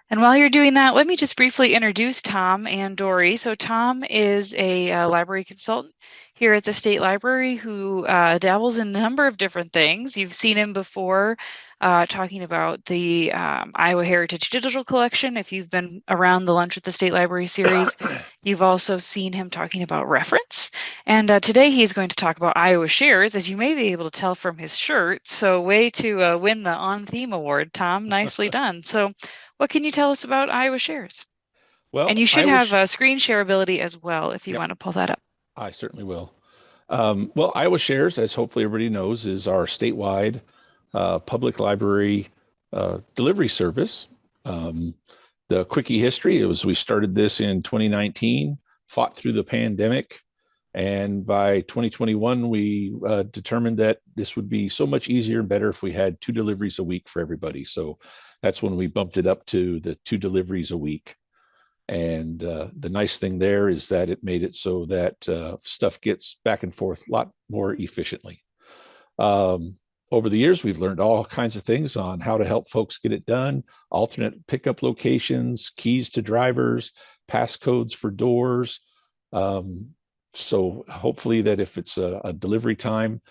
And while you're doing that, let me just briefly introduce Tom and Dori. So Tom is a library consultant here at the State Library who dabbles in a number of different things. You've seen him before talking about the Iowa Heritage Digital Collection. If you've been around the Lunch at the State Library series, you've also seen him talking about reference. And today he's going to talk about Iowa Shares, as you may be able to tell from his shirt. So way to win the On Theme Award, Tom. Nicely done. So what can you tell us about Iowa Shares? And Well, you should have screen shareability as well if you yep, want to pull that up. I certainly will. Well, Iowa Shares, as hopefully everybody knows, is our statewide public library delivery service. Um, the quickie history, we started this in 2019, fought through the pandemic, and by 2021, we determined that this would be so much easier and better if we had 2 deliveries a week for everybody. So that's when we bumped it up to the 2 deliveries a week. And the nice thing there is that it made it so that stuff gets back and forth a lot more efficiently. Um, Over the years, we've learned all kinds of things on how to help folks get it done, alternate pickup locations, keys to drivers, passcodes for doors. Um, so hopefully that if it's a delivery time,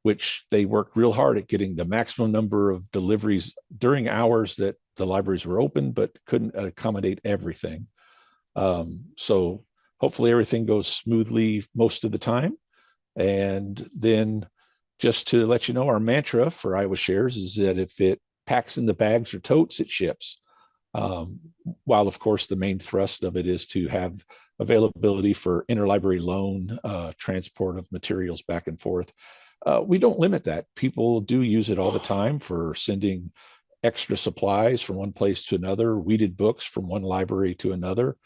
which they worked real hard at getting the maximum number of deliveries during hours that the libraries were open, but couldn't accommodate everything. So hopefully everything goes smoothly most of the time. And then just to let you know, our mantra for Iowa Shares is that if it packs in the bags or totes, it ships. Um, while, of course, the main thrust of it is to have availability for interlibrary loan, transport of materials back and forth. We don't limit that. People do use it all the time for sending extra supplies from one place to another, weeded books from one library to another.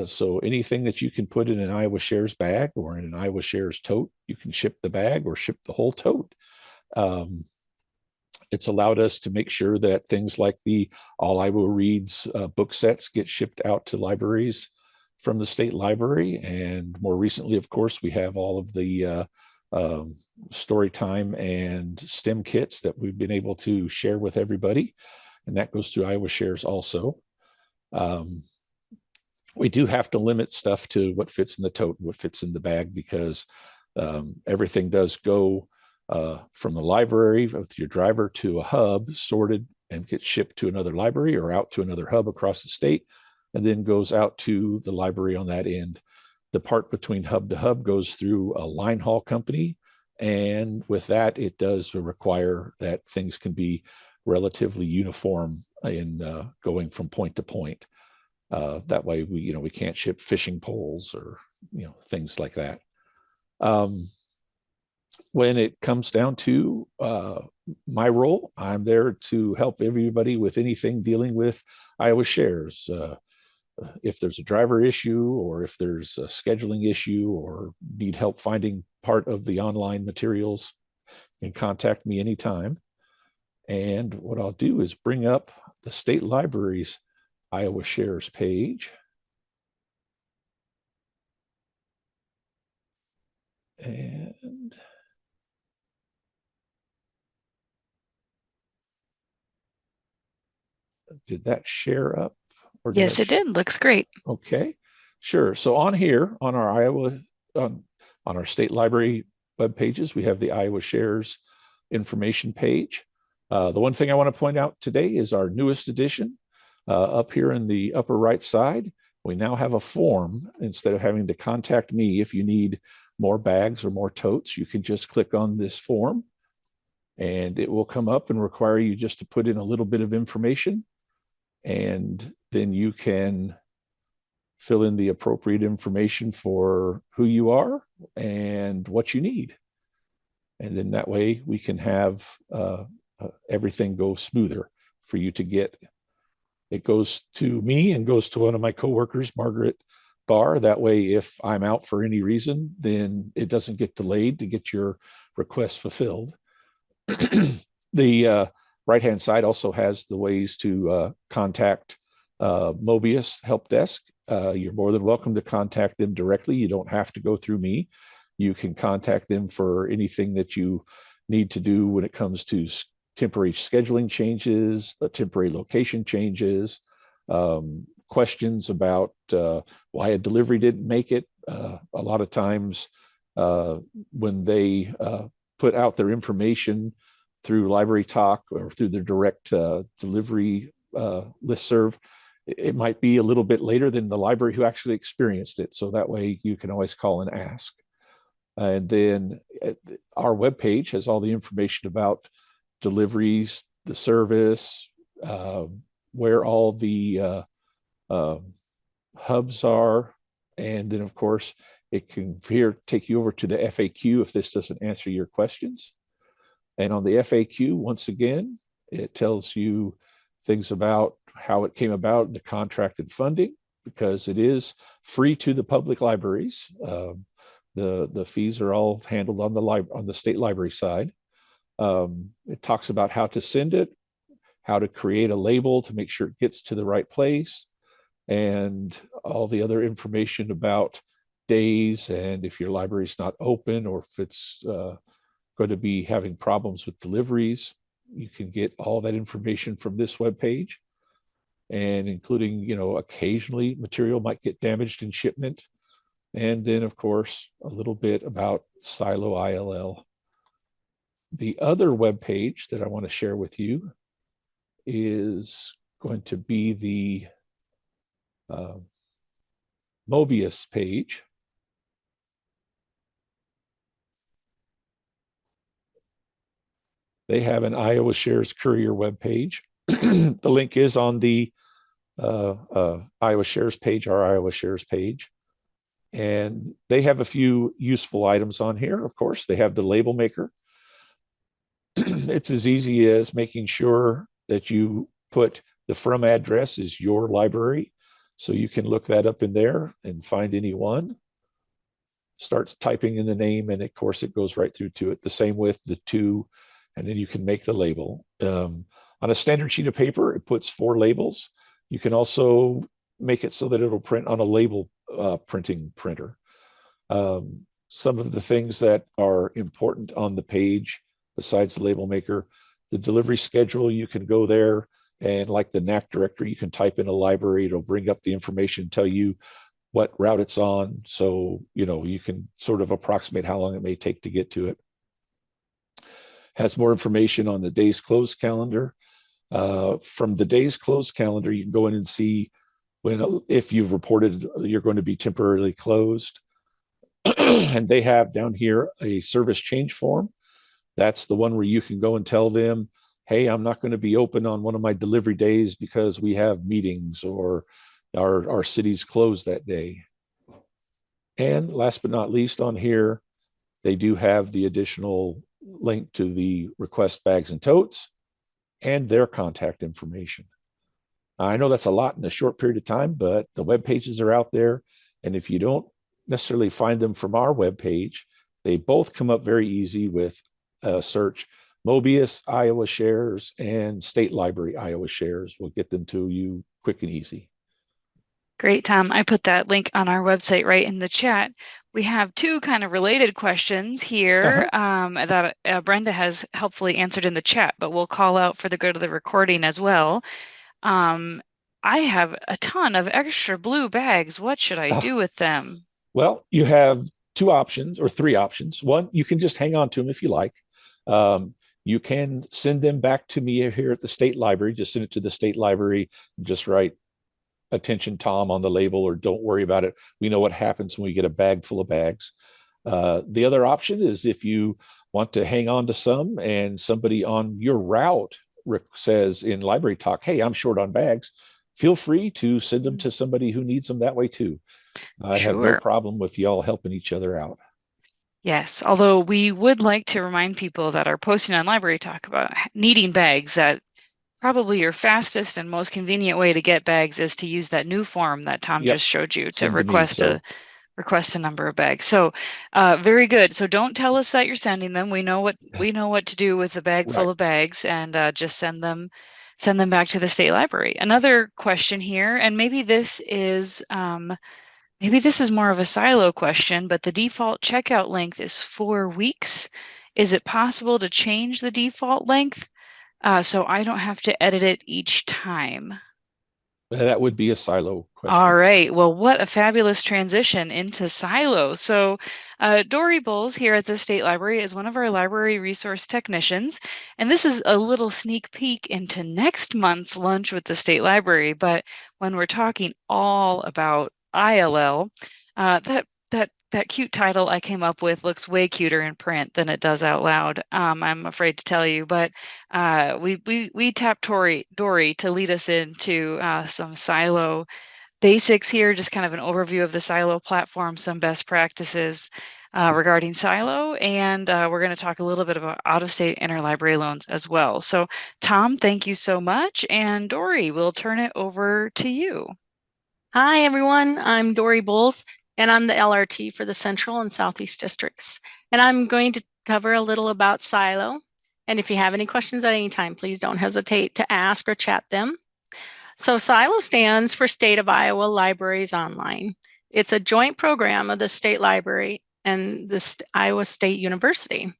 So anything that you can put in an Iowa Shares bag or in an Iowa Shares tote, you can ship the bag or ship the whole tote. Um, it's allowed us to make sure that things like the All Iowa Reads book sets get shipped out to libraries from the state library. And more recently, of course, we have all of the story time and STEM kits that we've been able to share with everybody. And that goes through Iowa Shares also. Um, we do have to limit stuff to what fits in the tote, what fits in the bag, because everything does go from the library with your driver to a hub, sorted and gets shipped to another library or out to another hub across the state, and then goes out to the library on that end. The part between hub to hub goes through a line haul company. And with that, it does require that things can be relatively uniform in going from point to point. That way, we can't ship fishing poles or things like that. Um, when it comes down to my role, I'm there to help everybody with anything dealing with Iowa Shares. If there's a driver issue or if there's a scheduling issue or need help finding part of the online materials, you can contact me anytime. And what I'll do is bring up the state library's Iowa Shares page. And did that share up or did I? Yes, it did. Looks great. Okay, sure. So on here, on our on our state library web pages, we have the Iowa Shares information page. The one thing I want to point out today is our newest edition. Up here in the upper right side, we now have a form. Instead of having to contact me if you need more bags or more totes, you can just click on this form and it will come up and require you just to put in a little bit of information. And then you can fill in the appropriate information for who you are and what you need. And then that way we can have everything go smoother for you to get. It goes to me and goes to one of my coworkers, Margaret Barr. That way, if I'm out for any reason, then it doesn't get delayed to get your request fulfilled. The right-hand side also has the ways to contact Mobius Help Desk. You're more than welcome to contact them directly. You don't have to go through me. You can contact them for anything that you need to do when it comes to temporary scheduling changes, temporary location changes, questions about why a delivery didn't make it. A lot of times when they put out their information through Library Talk or through their direct delivery listserv, it might be a little bit later than the library who actually experienced it. So that way you can always call and ask. And then our webpage has all the information about deliveries, the service, where all the hubs are. And then, of course, it can here take you over to the FAQ if this doesn't answer your questions. And on the FAQ, once again, it tells you things about how it came about, the contract and funding, because it is free to the public libraries. The fees are all handled on the state library side. It talks about how to send it, how to create a label to make sure it gets to the right place, and all the other information about days and if your library is not open or if it's going to be having problems with deliveries. You can get all that information from this webpage, and including, occasionally material might get damaged in shipment. And then, of course, a little bit about Silo ILL. The other webpage that I want to share with you is going to be the Mobius page. They have an Iowa Shares Courier webpage. The link is on the Iowa Shares page, our Iowa Shares page. And they have a few useful items on here. Of course, they have the label maker. It's as easy as making sure that you put the from address is your library. So you can look that up in there and find any one. Starts typing in the name, and of course, it goes right through to it. The same with the to, and then you can make the label. On a standard sheet of paper, it puts 4 labels. You can also make it so that it'll print on a label printing printer. Some of the things that are important on the page, besides the label maker, the delivery schedule, you can go there and like the NAC directory, you can type in a library, it'll bring up the information, tell you what route it's on. So, you can sort of approximate how long it may take to get to it. Has more information on the day's closed calendar. From the day's closed calendar, you can go in and see if you've reported you're going to be temporarily closed. And they have down here a service change form. That's the one where you can go and tell them, hey, I'm not going to be open on one of my delivery days because we have meetings or our city's closed that day. And last but not least on here, they do have the additional link to the request bags and totes and their contact information. I know that's a lot in a short period of time, but the web pages are out there. And if you don't necessarily find them from our web page, they both come up very easy with a search. Mobius Iowa Shares and State Library Iowa Shares will get them to you quick and easy. Great, Tom. I put that link on our website right in the chat. We have 2 kind of related questions here that Brenda has helpfully answered in the chat, but we'll call out for the good of the recording as well. I have a ton of extra blue bags. What should I do with them? Well, you have 2 options or 3 options. One, you can just hang on to them if you like. You can send them back to me here at the state library. Just send it to the state library. Just write attention Tom on the label, or don't worry about it. We know what happens when we get a bag full of bags. The other option is if you want to hang on to some and somebody on your route says in Library Talk, hey, I'm short on bags, feel free to send them to somebody who needs them that way too. I have no problem with y'all helping each other out. Yes, although we would like to remind people that are posting on Library Talk about needing bags that probably your fastest and most convenient way to get bags is to use that new form that Tom just showed you to request a number of bags. So very good. So don't tell us that you're sending them. We know what to do with a bag full of bags, and just send them back to the state library. Another question here, and maybe this is more of a silo question, but the default checkout length is 4 weeks. Is it possible to change the default length so I don't have to edit it each time? That would be a silo question. All right. Well, what a fabulous transition into Silo. So, Dori Buls here at the State Library is one of our library resource technicians. And this is a little sneak peek into next month's lunch with the State Library. But when we're talking all about ILL, that cute title I came up with looks way cuter in print than it does out loud. I'm afraid to tell you, but we tapped Dori to lead us into some Silo basics here, just kind of an overview of the Silo platform, some best practices regarding Silo, and we're going to talk a little bit about out-of-state interlibrary loans as well. So Tom, thank you so much, and Dori, we'll turn it over to you. Hi everyone, I'm Dori Buls, and I'm the LRT for the Central and Southeast Districts. And I'm going to cover a little about Silo. And if you have any questions at any time, please don't hesitate to ask or chat them. So Silo stands for State of Iowa Libraries Online. It's a joint program of the State Library and the Iowa State University.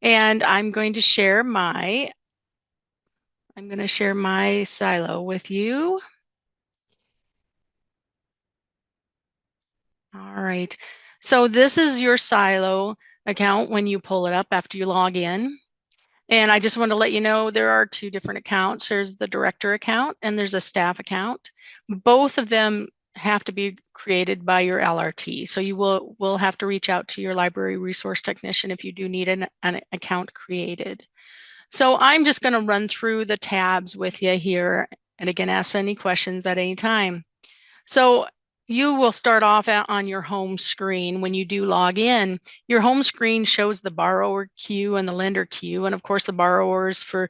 And I'm going to share my Silo with you. All right, so this is your Silo account when you pull it up after you log in. And I just want to let you know there are two different accounts. There's the director account and there's a staff account. Both of them have to be created by your LRT. So you will have to reach out to your library resource technician if you do need an account created. So I'm just going to run through the tabs with you here. And again, ask any questions at any time. So you will start off on your home screen when you do log in. Your home screen shows the borrower queue and the lender queue. And of course, the borrowers for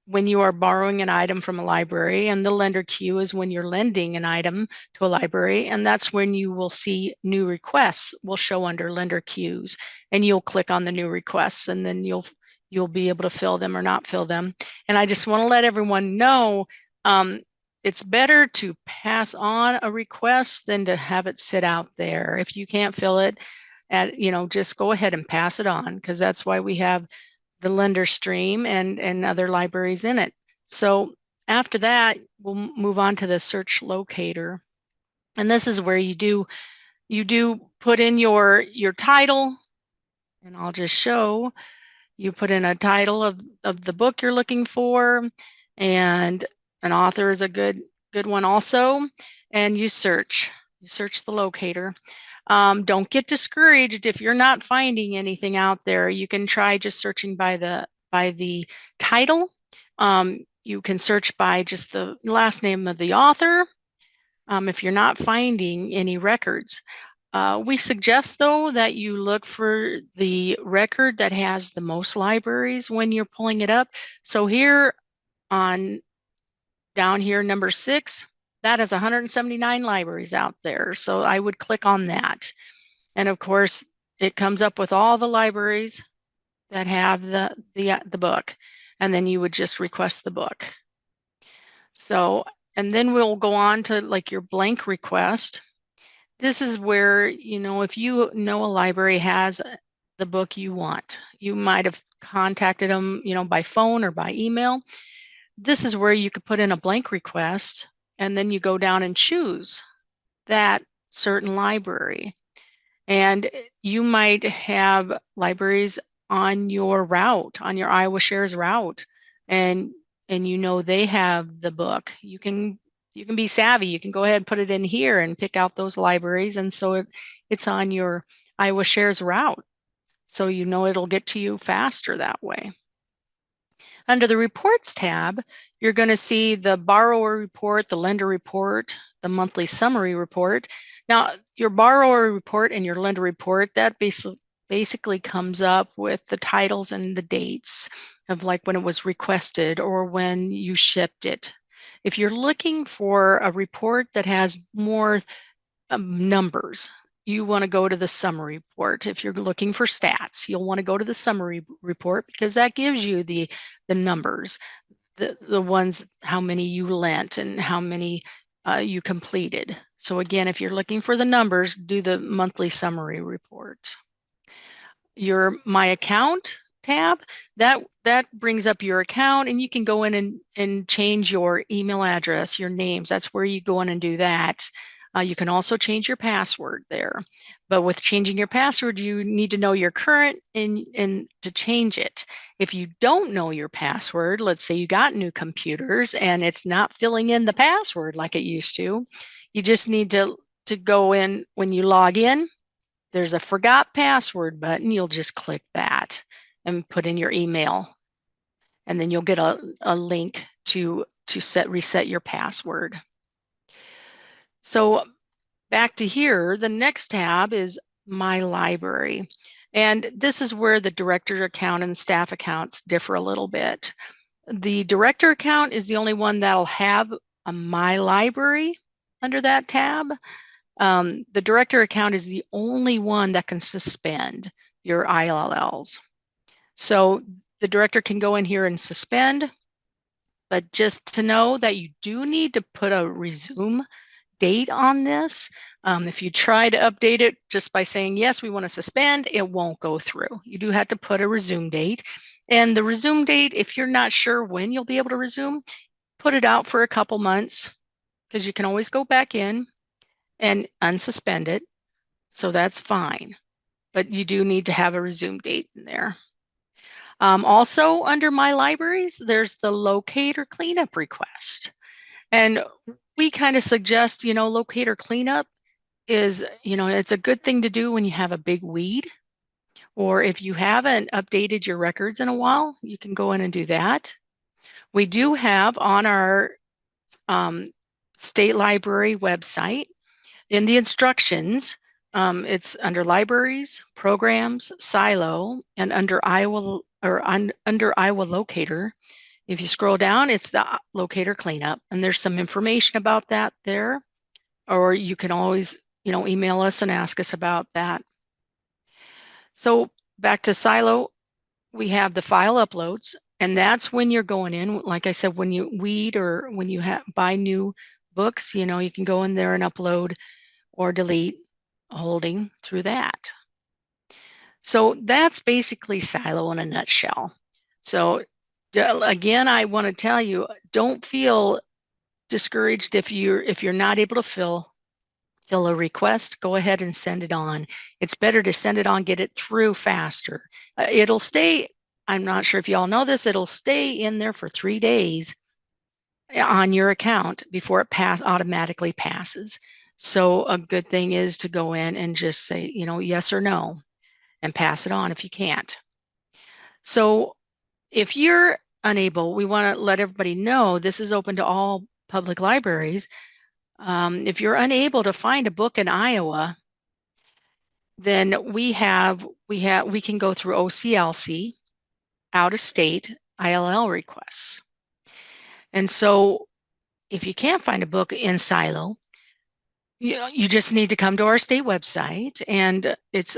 when you are borrowing an item from a library, and the lender queue is when you're lending an item to a library. And that's when you will see new requests will show under lender queues, and you'll click on the new requests, and then you'll be able to fill them or not fill them. And I just want to let everyone know, it's better to pass on a request than to have it sit out there. If you can't fill it, just go ahead and pass it on, because that's why we have the lender stream and other libraries in it. So after that, we'll move on to the search locator. And this is where you do put in your title, and I'll just show. You put in a title of the book you're looking for, and an author is a good one also, and you search the locator. Don't get discouraged if you're not finding anything out there. You can try just searching by the title. You can search by just the last name of the author if you're not finding any records. We suggest, though, that you look for the record that has the most libraries when you're pulling it up. So here down here, number 6, that has 179 libraries out there. So I would click on that. And of course, it comes up with all the libraries that have the book. And then you would just request the book. So, and then we'll go on to like your blank request. This is where, if you know a library has the book you want, you might have contacted them, by phone or by email. This is where you could put in a blank request, and then you go down and choose that certain library. And you might have libraries on your route, on your Iowa Shares route, and they have the book. You can be savvy. You can go ahead and put it in here and pick out those libraries, and so it's on your Iowa Shares route. So it'll get to you faster that way. Under the Reports tab, you're going to see the borrower report, the lender report, the monthly summary report. Now, your borrower report and your lender report, that basically comes up with the titles and the dates of like when it was requested or when you shipped it. If you're looking for a report that has more numbers, you want to go to the summary report. If you're looking for stats, you'll want to go to the summary report, because that gives you the numbers, the ones, how many you lent and how many you completed. So again, if you're looking for the numbers, do the monthly summary report. Your My Account tab, that brings up your account, and you can go in and change your email address, your names. That's where you go in and do that. You can also change your password there. But with changing your password, you need to know your current and to change it. If you don't know your password, let's say you got new computers and it's not filling in the password like it used to, you just need to go in when you log in. There's a forgot password button. You'll just click that and put in your email. And then you'll get a link to reset your password. So back to here, the next tab is My Library. And this is where the director account and staff accounts differ a little bit. The director account is the only one that'll have a My Library under that tab. The director account is the only one that can suspend your ILLs. So the director can go in here and suspend, but just to know that you do need to put a resume date on this. If you try to update it just by saying, yes, we want to suspend, it won't go through. You do have to put a resume date. And the resume date, if you're not sure when you'll be able to resume, put it out for a couple months, because you can always go back in and unsuspend it. So that's fine. But you do need to have a resume date in there. Also, under My Libraries, there's the locate or cleanup request. And we kind of suggest, locate or cleanup is, it's a good thing to do when you have a big weed, or if you haven't updated your records in a while, you can go in and do that. We do have on our state library website, in the instructions, it's under libraries, programs, silo, and under Iowa locator. If you scroll down, it's the locator cleanup, and there's some information about that there, or you can always, email us and ask us about that. So back to silo, we have the file uploads, and that's when you're going in, like I said, when you weed or when you buy new books, you can go in there and upload or delete a holding through that. So that's basically silo in a nutshell. So again, I want to tell you, don't feel discouraged if you're not able to fill a request. Go ahead and send it on. It's better to send it on, get it through faster. It'll stay, I'm not sure if y'all know this, it'll stay in there for 3 days on your account before it automatically passes. So a good thing is to go in and just say, yes or no, and pass it on if you can't. So if you're unable, we want to let everybody know this is open to all public libraries. If you're unable to find a book in Iowa, then we can go through OCLC, out of state ILL requests. And so if you can't find a book in silo, you just need to come to our state website, and it's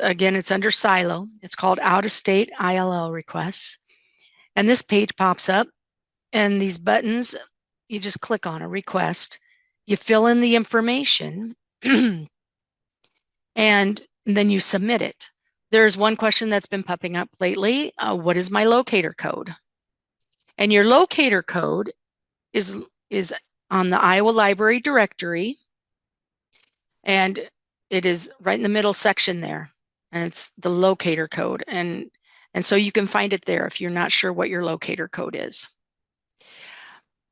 under silo. It's called out of state ILL requests. And this page pops up, and these buttons, you just click on a request, you fill in the information, and then you submit it. There's one question that's been popping up lately. What is my locator code? And your locator code is on the Iowa Library Directory, and it is right in the middle section there, and it's the locator code. And so you can find it there if you're not sure what your locator code is.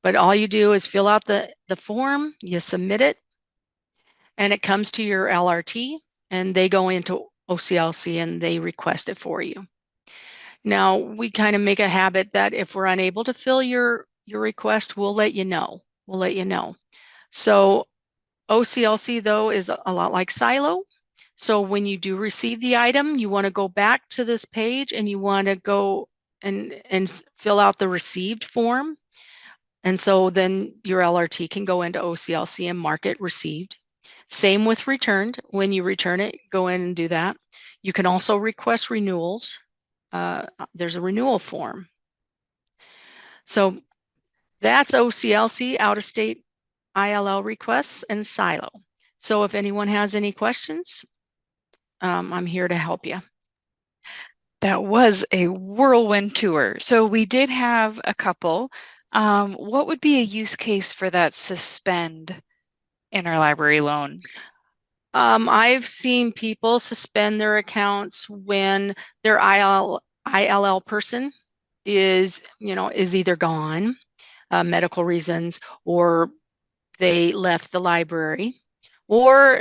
But all you do is fill out the form, you submit it, and it comes to your LRT, and they go into OCLC and they request it for you. Now, we kind of make a habit that if we're unable to fill your request, we'll let you know. So OCLC, though, is a lot like silo. So when you do receive the item, you want to go back to this page and you want to go and fill out the received form. And so then your LRT can go into OCLC and mark it received. Same with returned. When you return it, go in and do that. You can also request renewals. There's a renewal form. So that's OCLC, out of state ILL requests, and silo. So if anyone has any questions, I'm here to help you. That was a whirlwind tour. So we did have a couple. What would be a use case for that suspend interlibrary loan? I've seen people suspend their accounts when their ILL person is either gone, medical reasons, or they left the library, or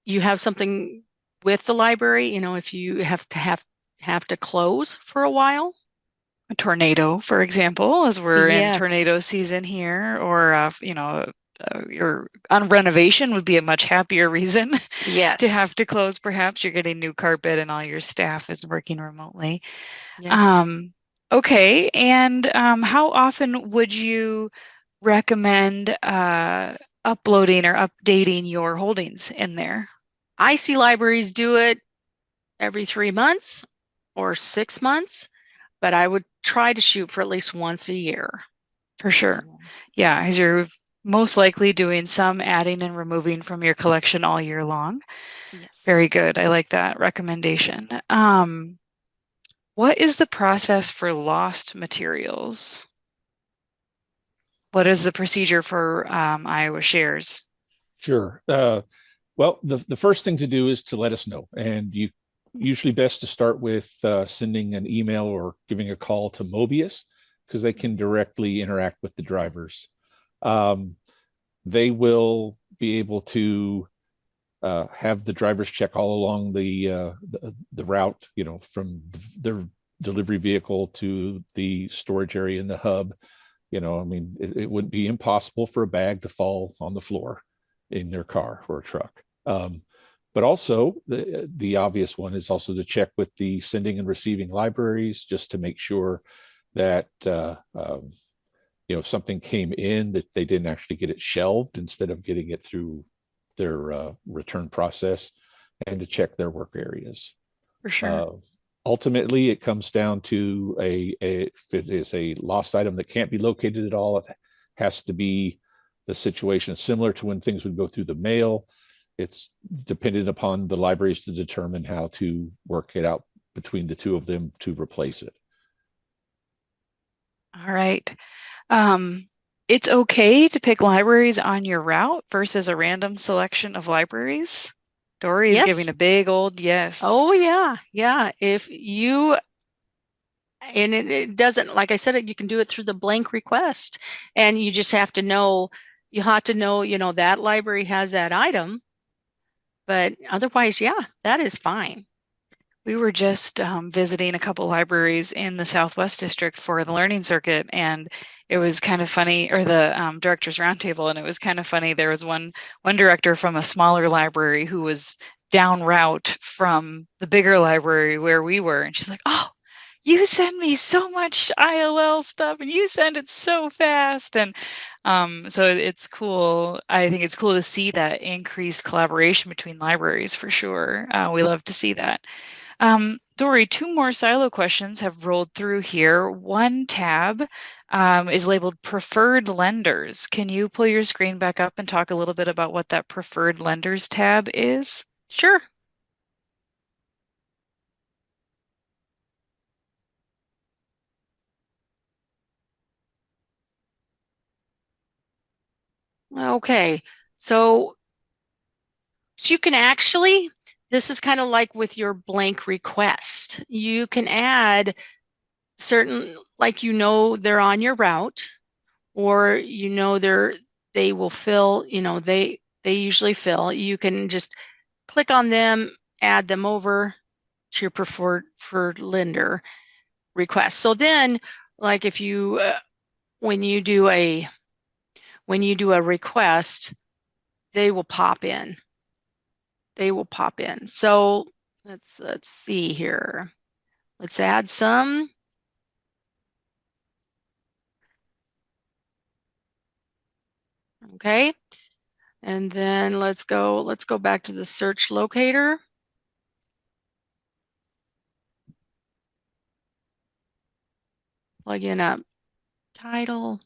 you have something with the library, if you have to close for a while. A tornado, for example, as we're in Yes. tornado season here, or your on renovation would be a much happier reason Yes. to have to close. Perhaps you're getting new carpet and all your staff is working remotely. Yes. Okay, and how often would you recommend uploading or updating your holdings in there? I see libraries do it every 3 months or 6 months, but I would try to shoot for at least once a year. For sure. Yeah, as you're most likely doing some adding and removing from your collection all year long. Yes. Very good. I like that recommendation. What is the process for lost materials? What is the procedure for Iowa Shares? Sure. Well, the first thing to do is to let us know, and you usually best to start with sending an email or giving a call to Mobius, because they can directly interact with the drivers. They will be able to have the drivers check all along the route, from their delivery vehicle to the storage area in the hub. I mean, it would be impossible for a bag to fall on the floor in their car or a truck. But also the obvious one is also to check with the sending and receiving libraries, just to make sure that if something came in, that they didn't actually get it shelved instead of getting it through their return process, and to check their work areas. For sure. Ultimately, it comes down to if it is a lost item that can't be located at all, it has to be the situation similar to when things would go through the mail. It's dependent upon the libraries to determine how to work it out between the two of them to replace it. All right. It's okay to pick libraries on your route versus a random selection of libraries. Dori is giving a big old yes. Oh, yeah. Yeah. And it doesn't, like I said, you can do it through the blank request, and you just have to know, that library has that item, but otherwise, yeah, that is fine. We were just visiting a couple libraries in the Southwest District for the Learning Circuit, and it was kind of funny, or the Directors Roundtable, and it was kind of funny. There was one director from a smaller library who was down route from the bigger library where we were, and she's like, "Oh, you send me so much ILL stuff, and you send it so fast." And so it's cool. I think it's cool to see that increased collaboration between libraries for sure. We love to see that. Dori, 2 more silo questions have rolled through here. One tab is labeled preferred lenders. Can you pull your screen back up and talk a little bit about what that preferred lenders tab is? Sure. Okay, so you can actually, this is kind of like with your blank request. You can add certain, like, they're on your route, or they will fill, they usually fill. You can just click on them, add them over to your preferred lender request. So then, like, if you when you do a request, they will pop in. So let's see here. Let's add some. Okay. And then let's go back to the search locator. Plug in a title.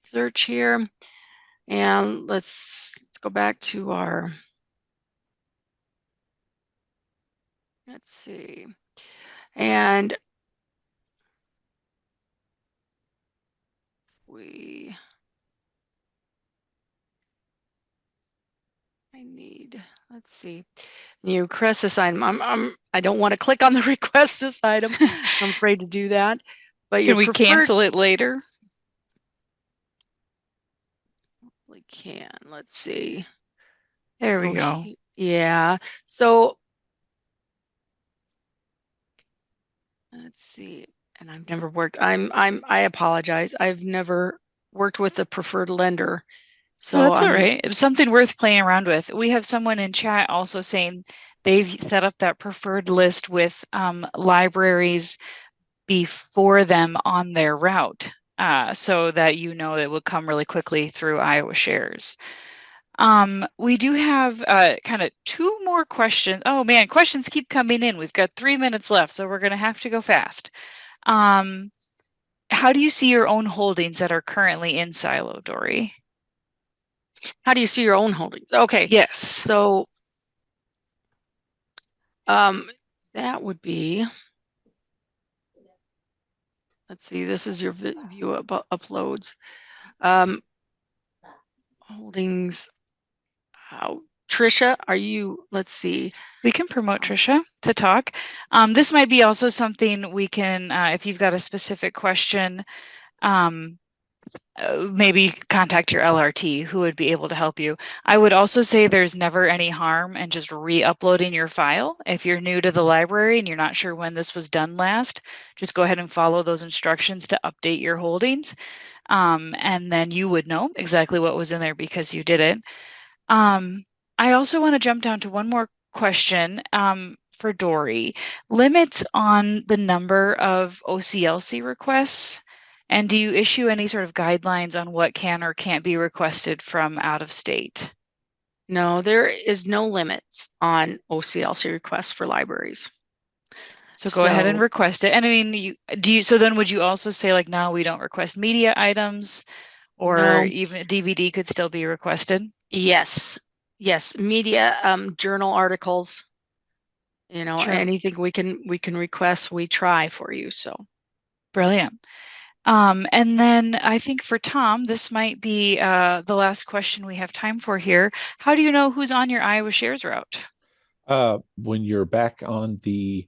Search here. And let's go back to our, let's see. And let's see. You request this item. I don't want to click on the request this item. I'm afraid to do that. But Can we cancel it later? We can. Let's see. There we go. Yeah. So let's see. And I've never worked. I apologize. I've never worked with a preferred lender. So that's all right. It's something worth playing around with. We have someone in chat also saying they've set up that preferred list with libraries before them on their route, so that you know it will come really quickly through Iowa Shares. We do have kind of 2 more questions. Oh man, questions keep coming in. We've got 3 minutes left, so we're going to have to go fast. How do you see your own holdings that are currently in Silo, Dori? How do you see your own holdings? Okay. Yes. So that would be, let's see, this is your view about uploads. Holdings. Trisha, are you, let's see. We can promote Trisha to talk. This might be also something we can, if you've got a specific question, maybe contact your LRT who would be able to help you. I would also say there's never any harm in just re-uploading your file. If you're new to the library and you're not sure when this was done last, just go ahead and follow those instructions to update your holdings. And then you would know exactly what was in there because you did it. I also want to jump down to one more question for Dori. Limits on the number of OCLC requests, and do you issue any sort of guidelines on what can or can't be requested from out of state? No, there is no limits on OCLC requests for libraries. So go ahead and request it. And I mean, so then would you also say like, no, we don't request media items, or even a DVD could still be requested? Yes. Yes. Media, journal articles, sure. Anything we can request, we try for you. So brilliant. And then I think for Tom, this might be the last question we have time for here. How do you know who's on your Iowa Shares route? When you're back on the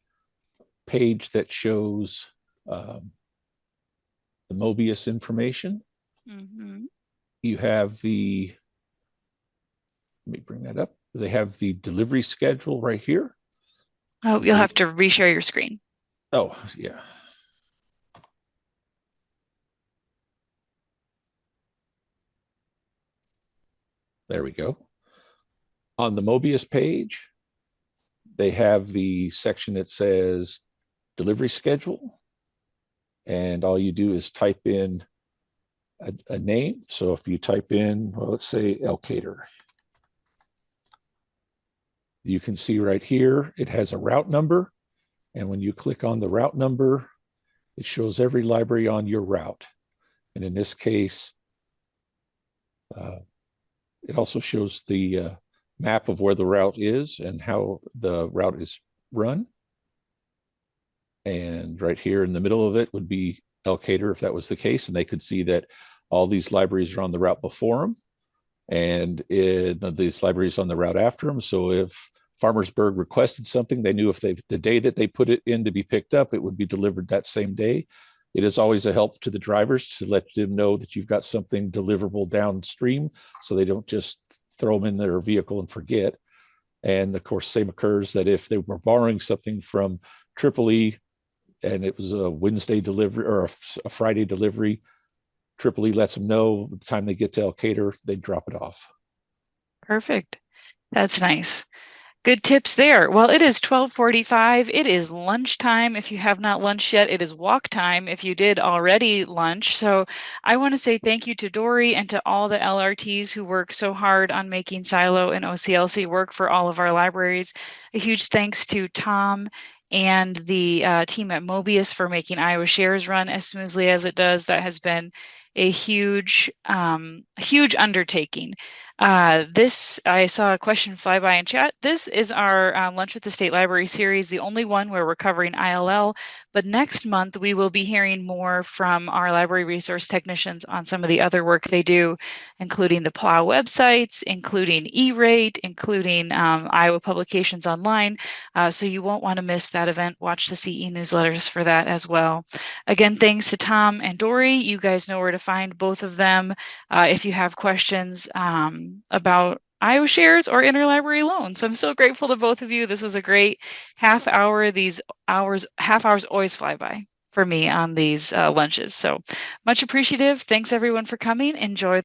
page that shows the Mobius information, you have let me bring that up. They have the delivery schedule right here. Oh, you'll have to reshare your screen. Oh, yeah. There we go. On the Mobius page, they have the section that says delivery schedule. And all you do is type in a name. So if you type in, well, let's say Elkader, you can see right here, it has a route number. And when you click on the route number, it shows every library on your route. And in this case, it also shows the map of where the route is and how the route is run. And right here in the middle of it would be Elkader if that was the case. And they could see that all these libraries are on the route before them and these libraries on the route after them. So if Farmersburg requested something, they knew if the day that they put it in to be picked up, it would be delivered that same day. It is always a help to the drivers to let them know that you've got something deliverable downstream so they don't just throw them in their vehicle and forget. And of course, same occurs that if they were borrowing something from Tripoli and it was a Wednesday delivery or a Friday delivery, Tripoli lets them know the time they get to Elkader, they drop it off. Perfect. That's nice. Good tips there. Well, it is 12:45. It is lunchtime. If you have not lunched yet, it is walk time if you did already lunch. So I want to say thank you to Dori and to all the LRTs who work so hard on making Silo and OCLC work for all of our libraries. A huge thanks to Tom and the team at Mobius for making Iowa Shares run as smoothly as it does. That has been a huge undertaking. This, I saw a question fly by in chat. This is our Lunch with the State Library series, the only one where we're covering ILL. But next month, we will be hearing more from our library resource technicians on some of the other work they do, including the PLOW websites, including E-Rate, including Iowa Publications Online. So you won't want to miss that event. Watch the CE newsletters for that as well. Again, thanks to Tom and Dori. You guys know where to find both of them if you have questions about Iowa Shares or interlibrary loans. So I'm so grateful to both of you. This was a great half hour. These half hours always fly by for me on these lunches. So much appreciative. Thanks everyone for coming. Enjoy.